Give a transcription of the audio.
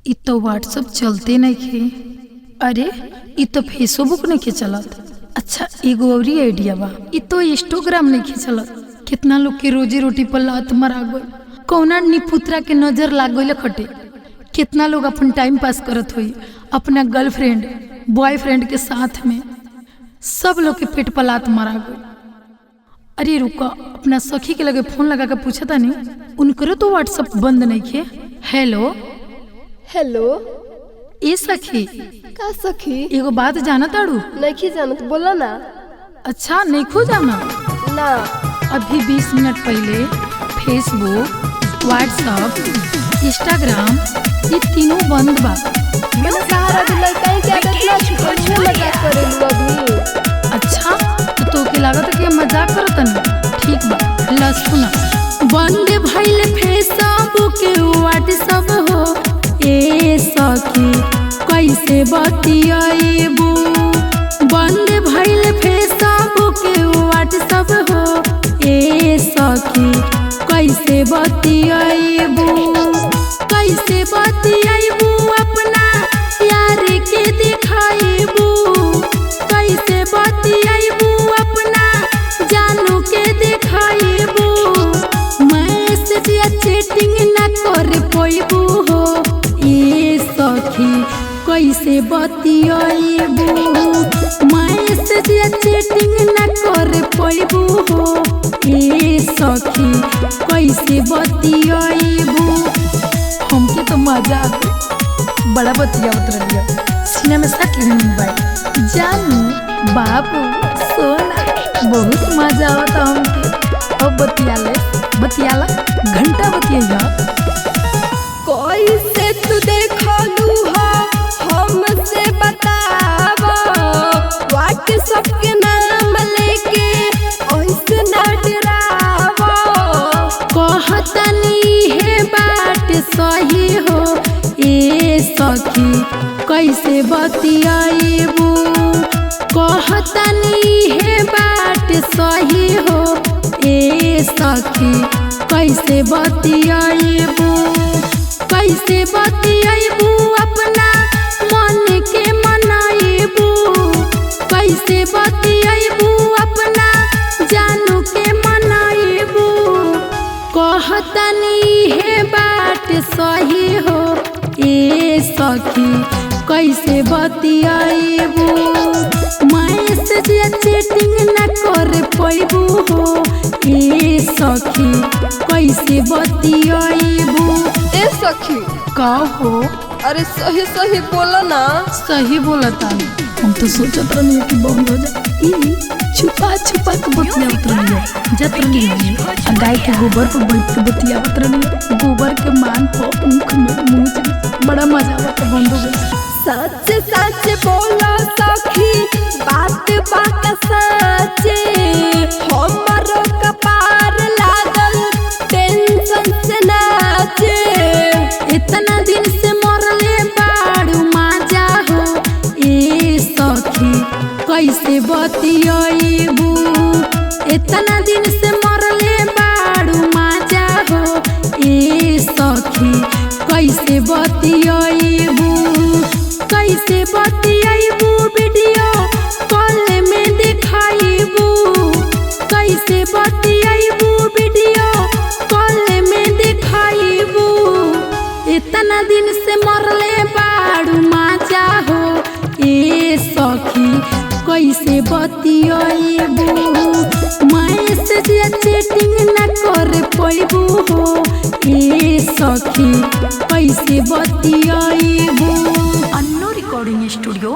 इ तो व्हाट्सअप चलते नहीं खे। अरे इ तो फेसबुक नहीं खे चलत। अच्छा एगो औरी आइडिया बा, इ तो इंस्टाग्राम नहीं खे चलत। कितना लोग के रोजी रोटी पर लात मारा गई, कौना निपुत्रा के नजर लाग गई खटे। कितना लोग अपन टाइम पास करत हुई अपना गर्लफ्रेंड बॉयफ्रेंड के साथ में, सब लोग के पेट पर लात मारा गई। अरे रुका, अपना सखी के लगे फोन लगा के पूछा था नहीं, उनकरो तो व्हाट्सअप बंद नहीं खे। हेलो हेलो ए सखी, का सखी? एगो बात जाना ताड़ू? नहीं जानत, बोला ना। अच्छा नहीं खो जाना ना, अभी 20 मिनट पहले फेसबुक व्हाट्सअप इंस्टाग्राम ये तीनों बंद बा। मैंने सहारा दिलाई कहीं क्या देखना छुपा मजाक करेलू अभी। अच्छा तो के लागत कि मजाक करत नहीं, ठीक बा। ला सुना, बंद भइल फेसबुक व्हाट्सअप हो ए सखी कैसे बतियाबू। बंद भइल फेसबुक व्हाट्सअप हो ए सखी कैसे बतियाबू। कैसे बतियाबू अपना यार के दिखाइबू। कैसे बतियाबू अपना जानू के दिखाइबू। मैसेज या चैटिंग न कर पाइबू हो ए सखी कैसे बतियाबू। मैसेज या चैटिंग न कर पाइबू हो ए सखी कैसे बतियाबू। हमके तो मजा आ गई, बड़ा बतियावत रहिया, सीना में सट लेनी बाई। जानू बाबू सोना बहुत मजा आवता हमके। अब बतियाला घंटा बतियाइया। कैसे तू देखलू हो हमसे बतावा। व्हाट्सएप के नाम लेके ऐसे ना डरावा। कहतनी है बात सही हो ए सखी कैसे बतियाबू। कहतनी है बात सही हो ए सखी कैसे बतियाबू। कैसे बतियाबू अपना मन के मनाइबू। कैसे बतियाबू अपना जानू के मनाइबू। कहतनी है बात सही हो ए सखी कैसे बतियाबू। मैसेज या चैटिंग न कर पाइबू हो ए सखी कैसे बतियाबू। ए सखी का हो? अरे सही सही बोला ना। सही बोलता, हम तो सोचत रही कि बंद हो जाए। छुपा छुपा के बतियावत रही जत रही गाय के गोबर पर बैठ के बतियावत रही। गोबर के मान पर ऊख में मुँह बड़ा मजा आवत। बंद हो गई। सच सच बोला सखी, बात बात सच्चे। हमारो कपार लागल टेंशन से नाचे। इतना दिन से मरले बाड़ू माजा हो ए सखी कैसे बतियाबू। इतना दिन से मरले बाड़ू माजा हो ए सखी कैसे बतियाबू। कैसे बतियाबू वीडियो कॉल में दिखाइबू। कैसे बतियाबू वीडियो कॉल में दिखाइबू। इतना दिन से मरले बाड़ू माजा हो ए सखी कैसे बतियाबू। मैसेज या चैटिंग न कर पाइबू हो ए सखी कैसे बतियाबू। अन्नो रिकॉर्डिंग स्टूडियो